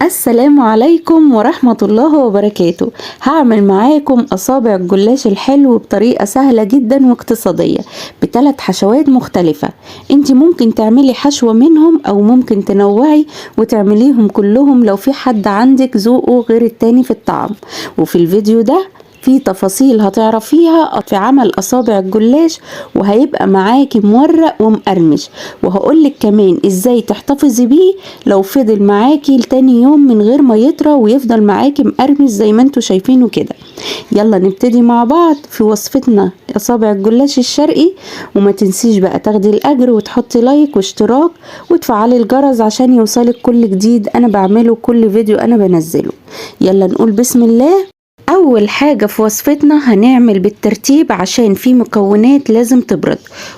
السلام عليكم ورحمة الله وبركاته. هعمل معاكم أصابع الجلاش الحلو بطريقة سهلة جدا واقتصادية ب3 حشوات مختلفة. انت ممكن تعملي حشوة منهم او ممكن تنوعي وتعمليهم كلهم لو في حد عندك ذوقه غير التاني في الطعم. وفي الفيديو ده في تفاصيل هتعرفيها في عمل أصابع الجلاش، وهيبقى معاكي مورق ومقرمش، وهقولك كمان ازاي تحتفظي بيه لو فضل معاكي لتاني يوم من غير ما يطرى ويفضل معاكي مقرمش زي ما انتوا شايفينه كده. يلا نبتدي مع بعض في وصفتنا أصابع الجلاش الشرقي. وما تنسيش بقى تاخدي الأجر وتحطي لايك واشتراك وتفعلي الجرس عشان يوصلك كل جديد أنا بعمله، كل فيديو أنا بنزله. يلا نقول بسم الله. اول حاجة في وصفتنا هنعمل بالترتيب عشان في مكونات لازم تبرد،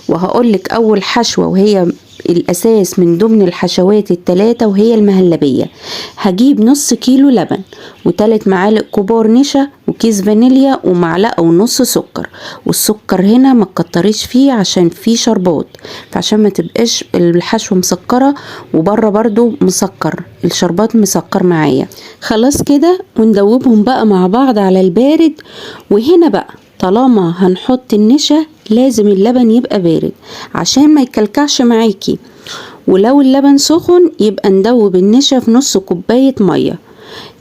وهقولك اول حشوة وهي الاساس من ضمن الحشوات ال3 وهي المهلبية. هجيب نص كيلو لبن و3 معالق كبار نشا وكيس فانيليا ومعلقة ونص سكر. والسكر هنا ما تكتريش فيه عشان فيه شربات، فعشان ما تبقاش الحشوة مسكرة وبره برضو مسكر، الشربات مسكر معايا. خلاص كده وندوبهم بقى مع بعض على البارد. وهنا بقى طالما هنحط النشا لازم اللبن يبقى بارد عشان ما يكلكعش معاكي، ولو اللبن سخن يبقى ندوب النشا في نص كوباية مية.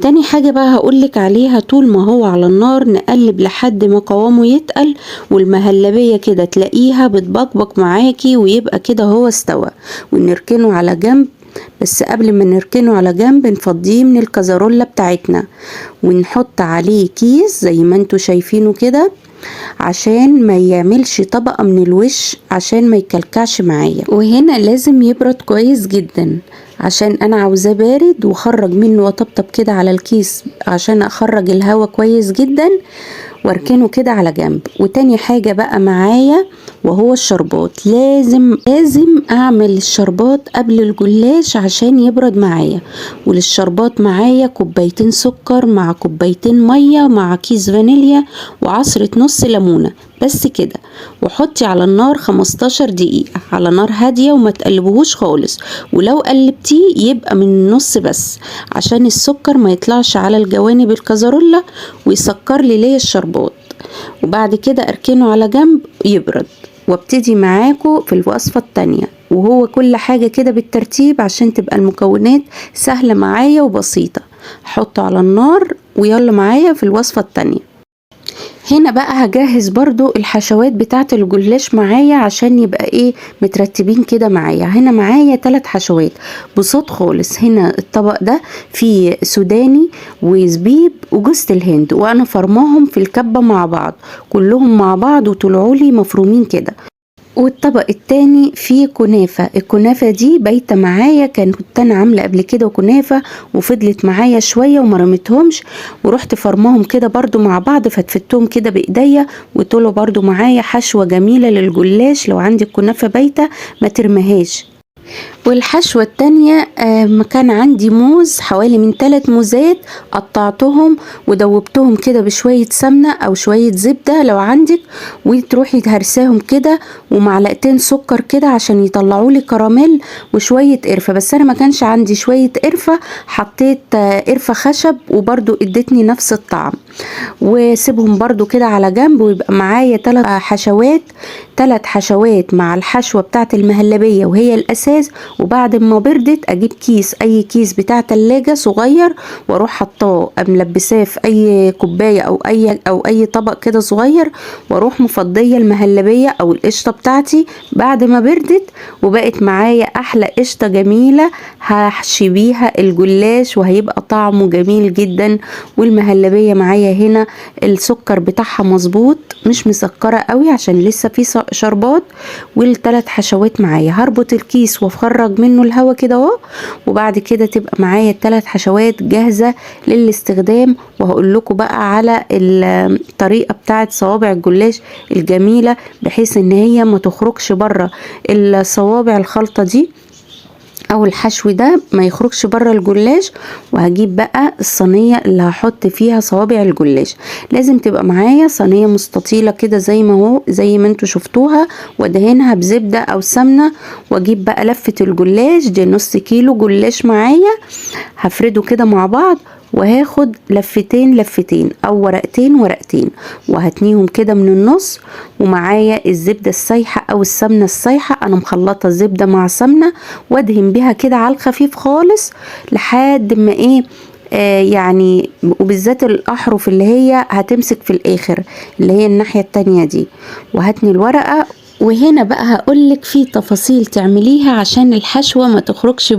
تاني حاجة بقى هقولك عليها، طول ما هو على النار نقلب لحد ما قوامه يتقل والمهلبية كده تلاقيها بتبقبق معاكي ويبقى كده هو استوى، ونركنه على جنب. بس قبل ما نركنه على جنب نفضيه من الكزرولة بتاعتنا ونحط عليه كيس زي ما انتوا شايفينه كده عشان ما يعملش طبقة من الوش عشان ما يكلكعش معايا. وهنا لازم يبرد كويس جدا عشان انا عاوزاه بارد، وخرج منه وطبطب كده على الكيس عشان اخرج الهواء كويس جدا واركنه كده على جنب. وتاني حاجة بقى معايا وهو الشربات، لازم اعمل الشربات قبل الجلاش عشان يبرد معايا. وللشربات معايا كوبايتين سكر مع كوبايتين مية مع كيس فانيليا وعصرة نص ليمونة بس كده. وحطي على النار 15 دقيقة على نار هادية وما تقلبوهوش خالص، ولو قلبتيه يبقى من النص بس عشان السكر ما يطلعش على الجوانب الكزرولة ويسكر لي الشربات. وبعد كده اركنه على جنب يبرد وابتدي معاكم في الوصفة التانية، وهو كل حاجة كده بالترتيب عشان تبقى المكونات سهلة معايا وبسيطة. حطه على النار ويلا معايا في الوصفة التانية. هنا بقى هجهز برضو الحشوات بتاعة الجلاش معايا عشان يبقى مترتبين كده معايا. هنا معايا 3 حشوات بساط خالص. هنا الطبق ده فيه سوداني وزبيب وجوز الهند، وانا فرماهم في الكبة مع بعض كلهم مع بعض وطلعولي مفرومين كده. والطبق التاني فيه كنافة. الكنافة دي بايته معايا، كنت انا عاملة قبل كده كنافة وفضلت معايا شوية وما رميتهمش، ورحت فرماهم كده برضو مع بعض فتفتهم كده بايديا وطلعوا برضو معايا حشوة جميلة للجلاش. لو عندك كنافة بايته ما ترميهاش. والحشوة التانية كان عندي موز حوالي من 3 موزات، قطعتهم ودوبتهم كده بشوية سمنة او شوية زبدة لو عندك، وتروحي تهرساهم كده ومعلقتين سكر كده عشان يطلعوا لي كراميل وشوية قرفة. بس انا ما كانش عندي شوية قرفة، حطيت قرفة خشب وبرضو ادتني نفس الطعم. وسيبهم برضو كده على جنب ويبقى معايا 3 حشوات مع الحشوة بتاعت المهلبية وهي الاساس. وبعد ما بردت اجيب كيس، اي كيس بتاع تلاجة صغير، واروح حطاه ملبساه في اي كوباية او اي طبق كده صغير، واروح مفضية المهلبية او القشطة بتاعتي بعد ما بردت وبقت معايا احلى قشطة جميلة هحشي بيها الجلاش وهيبقى طعمه جميل جدا. والمهلبية معايا هنا السكر بتاعها مظبوط مش مسكرة قوي عشان لسه في شربات. وال3 حشوات معايا هربط الكيس وافرج منه الهواء كده اهو، وبعد كده تبقى معايا ال3 حشوات جاهزة للاستخدام. وهقول لكم بقى على الطريقة بتاعت صوابع الجلاش الجميلة بحيث ان هي ما تخرجش بره الصوابع الخلطة دي او الحشو ده ما يخرجش بره الجلاش. وهجيب بقى الصينيه اللي هحط فيها صوابع الجلاش. لازم تبقى معايا صينيه مستطيله كده زي ما هو، زي ما انتوا شفتوها، وادهنها بزبده او سمنه. واجيب بقى لفه الجلاش دي، نص كيلو جلاش معايا، هفرده كده مع بعض، وهاخد لفتين او ورقتين وهتنيهم كده من النص. ومعايا الزبدة السايحة او السمنة السايحة، انا مخلطة زبدة مع سمنة، وادهن بيها كده على الخفيف خالص لحد ما ايه يعني، وبالذات الاحرف اللي هي هتمسك في الاخر، اللي هي الناحية التانية دي. وهتني الورقة. وهنا بقى هقولك في تفاصيل تعمليها عشان الحشوة ما تخرجش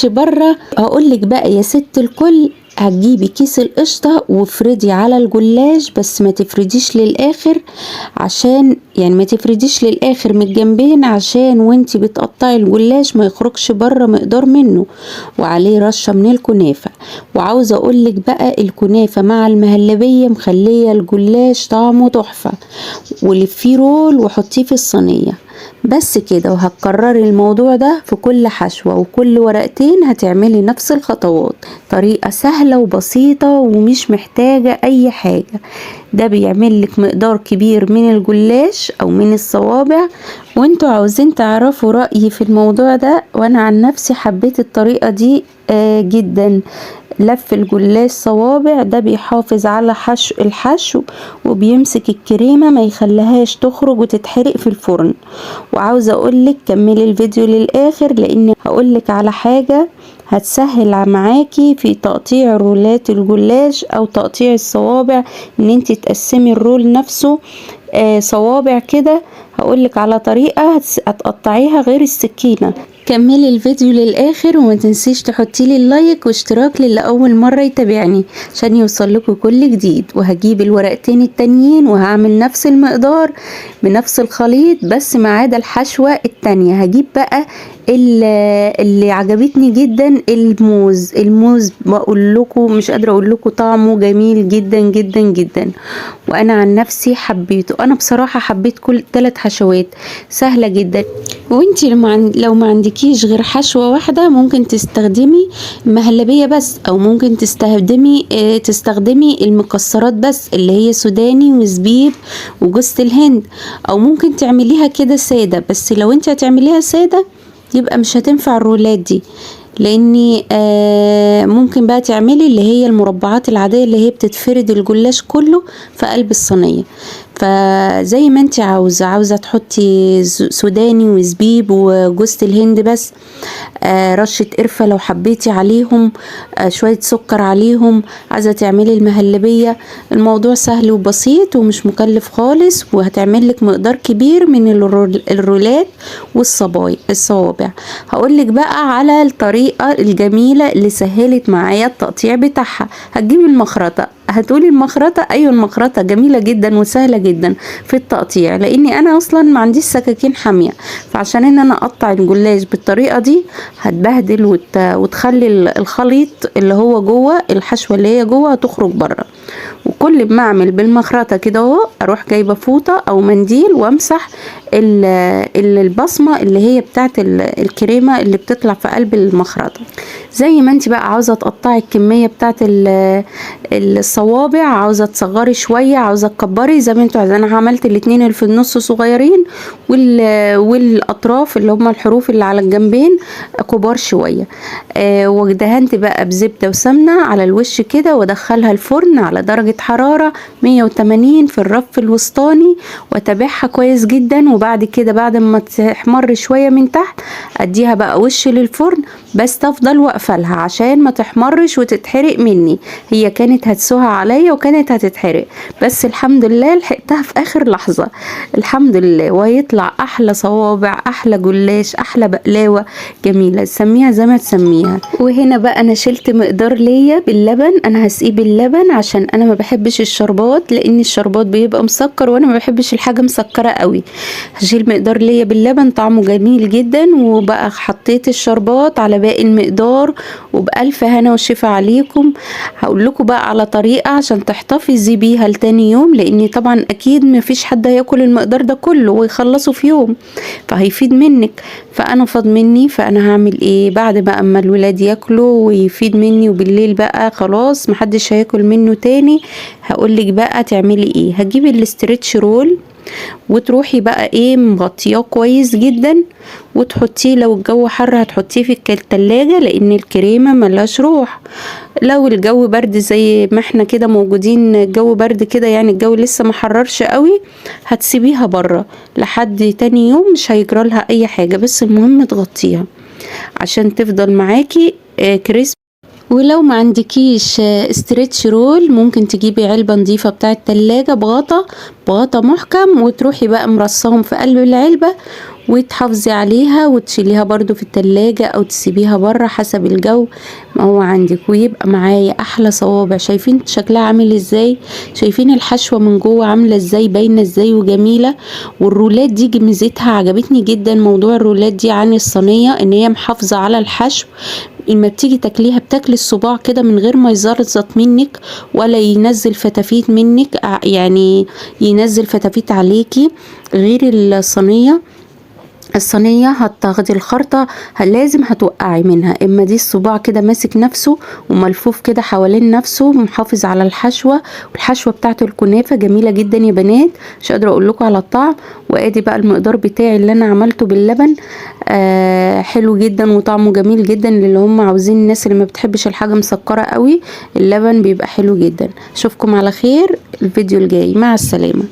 بره. هقولك بقى يا ست الكل، هتجيبي كيس القشطة وافردي على الجلاش، بس ما تفرديش للاخر، عشان يعني ما تفرديش للاخر من الجنبين، عشان وانتي بتقطعي الجلاش ما يخرجش بره مقدار منه. وعليه رشة من الكنافة. وعاوزة اقولك بقى الكنافة مع المهلبية مخلية الجلاش طعمه تحفة. ولفيه رول وحطيه في الصينية بس كده. وهتكرري الموضوع ده في كل حشوة وكل ورقتين، هتعملي نفس الخطوات. طريقة سهلة وبسيطة ومش محتاجة اي حاجة. ده بيعمل لك مقدار كبير من الجلاش او من الصوابع. وانتوا عاوزين تعرفوا رأيي في الموضوع ده، وانا عن نفسي حبيت الطريقة دي جدا. لف الجلاش صوابع ده بيحافظ على الحشو وبيمسك الكريمة، ما يخليهاش تخرج وتتحرق في الفرن. وعاوزة اقولك كملي الفيديو للاخر، لان هقولك على حاجة هتسهل معاكي في تقطيع رولات الجلاش او تقطيع الصوابع، ان انتي تقسمي الرول نفسه صوابع كده. هقولك على طريقة هتقطعيها غير السكينة. كملي الفيديو للاخر، وما تنسيش تحطي لي اللايك واشتراك للي اول مرة يتابعني عشان يوصل لكم كل جديد. وهجيب الورقتين التانيين وهعمل نفس المقدار بنفس الخليط، بس ما عدا الحشوة التانية. هجيب بقى اللي عجبتني جدا الموز بقول لكم مش قادرة اقول لكم طعمه جميل جدا جدا جدا، وانا عن نفسي حبيته. انا بصراحة حبيت كل 3 حشوات سهلة جدا. وانتي لو ما عندكيش غير حشوة واحدة ممكن تستخدمي مهلبية بس، او ممكن تستخدمي المكسرات بس، اللي هي سوداني وزبيب وجوز الهند، او ممكن تعمليها كده سادة. بس لو انتي هتعمليها سادة يبقى مش هتنفع الرولات دي، لاني ممكن بقى تعملي اللي هي المربعات العادية اللي هي بتتفرد الجلاش كله في قلب الصينية. فزي ما انت عاوزة تحطي سوداني وزبيب وجوز الهند بس، رشة قرفة لو حبيتي عليهم، شوية سكر عليهم. عايزة تعملي المهلبية، الموضوع سهل وبسيط ومش مكلف خالص، وهتعمل لك مقدار كبير من الرولات والصوابع. هقولك بقى على الطريقة الجميلة اللي سهلت معايا التقطيع بتاعها. هتجيبي المخرطة. هتقولي المخرطة، ايوه المخرطة جميلة جدا وسهلة جدا في التقطيع، لاني انا اصلا ما عنديش سكاكين حامية، فعشان ان انا اقطع الجلاش بالطريقة دي هتبهدل وتخلي الخليط اللي هو جوه الحشوة اللي هي جوه هتخرج بره. وكل ما اعمل بالمخرطة كده اهو، اروح جايبة فوطة او منديل وامسح البصمة اللي هي بتاعت الكريمة اللي بتطلع في قلب المخرطة. زي ما انت بقى عاوزة تقطعي الكمية بتاعت الصوابع، عاوزة تصغري شوية، عاوزة تكبري زي ما انتوا عايزين. انا عملت الاتنين اللي في النص صغيرين، والاطراف اللي هم الحروف اللي على الجنبين كبار شوية. ودهنت بقى بزبدة وسمنة على الوش كده، وادخلها الفرن على درجة حرارة 180 في الرف الوسطاني، واتابعها كويس جدا. وبعد كده بعد ما تحمر شوية من تحت اديها بقى وش للفرن، بس تفضل واقفلها عشان ما تحمرش وتتحرق مني. هي كانت هتسوها عليا وكانت هتتحرق، بس الحمد لله لحقتها في اخر لحظة الحمد لله. وهيطلع احلى صوابع، احلى جلاش، احلى بقلاوة جميلة، تسميها زي ما تسميها. وهنا بقى انا شلت مقدار ليا باللبن، انا هسقيه باللبن عشان انا ما بحبش الشربات، لان الشربات بيبقى مسكر وانا ما بحبش الحاجة مسكرة قوي. هشيل مقدار ليا باللبن، طعمه جميل جدا. وبقى حطيت الشربات على باقي المقدار، وبألف هنا وشفا عليكم. هقول لكم بقى على طريقة دقيقة عشان تحتفظي بيها لتاني يوم، لان طبعا اكيد مفيش حد هياكل المقدار ده كله ويخلصه في يوم، فهيفيد منك. فانا فاض مني، فانا هعمل ايه بعد بقى اما الولاد ياكلوا ويفيد مني وبالليل بقى خلاص محدش هياكل منه تاني؟ هقولك بقى تعملي ايه. هتجيبي الاسترتش رول وتروحي بقى ايه مغطياه كويس جدا، وتحطيه لو الجو حر هتحطيه في التلاجة لان الكريمة ملهاش روح. لو الجو برد زي ما احنا كده موجودين، الجو برد كده يعني الجو لسه محررش قوي، هتسيبيها بره لحد تاني يوم مش هيجرالها اي حاجة، بس المهم تغطيها عشان تفضل معاكي كريسبي. ولو ما عندكيش استرتش رول ممكن تجيبي علبة نظيفة بتاعة التلاجة بغطا محكم، وتروحي بقى مرصاهم في قلب العلبة وتحافظي عليها وتشيليها برضو في التلاجة او تسيبيها بره حسب الجو ما هو عندك، ويبقى معايا احلى صوابع. شايفين شكلها عامل ازاي؟ شايفين الحشوة من جوه عاملة ازاي، باينة ازاي وجميلة. والرولات دي ميزتها عجبتني جدا، موضوع الرولات دي عن الصينية ان هي محافظة على الحشو. اما بتيجي تاكليها بتاكلي الصباع كده من غير ما يزرزط منك ولا ينزل فتافيت منك، يعني ينزل فتافيت عليكي. غير الصينية هتاخدي الخرطة لازم هتوقعي منها، اما دي الصباع كده ماسك نفسه وملفوف كده حوالين نفسه محافظ على الحشوة. والحشوة بتاعت الكنافة جميلة جدا يا بنات، مش قادرة اقول لكم على الطعم. وادي بقى المقدار بتاعي اللي انا عملته باللبن، حلو جدا وطعمه جميل جدا اللي هم عاوزين. الناس اللي ما بتحبش الحاجة مسكرة قوي اللبن بيبقى حلو جدا. اشوفكم على خير الفيديو الجاي، مع السلامة.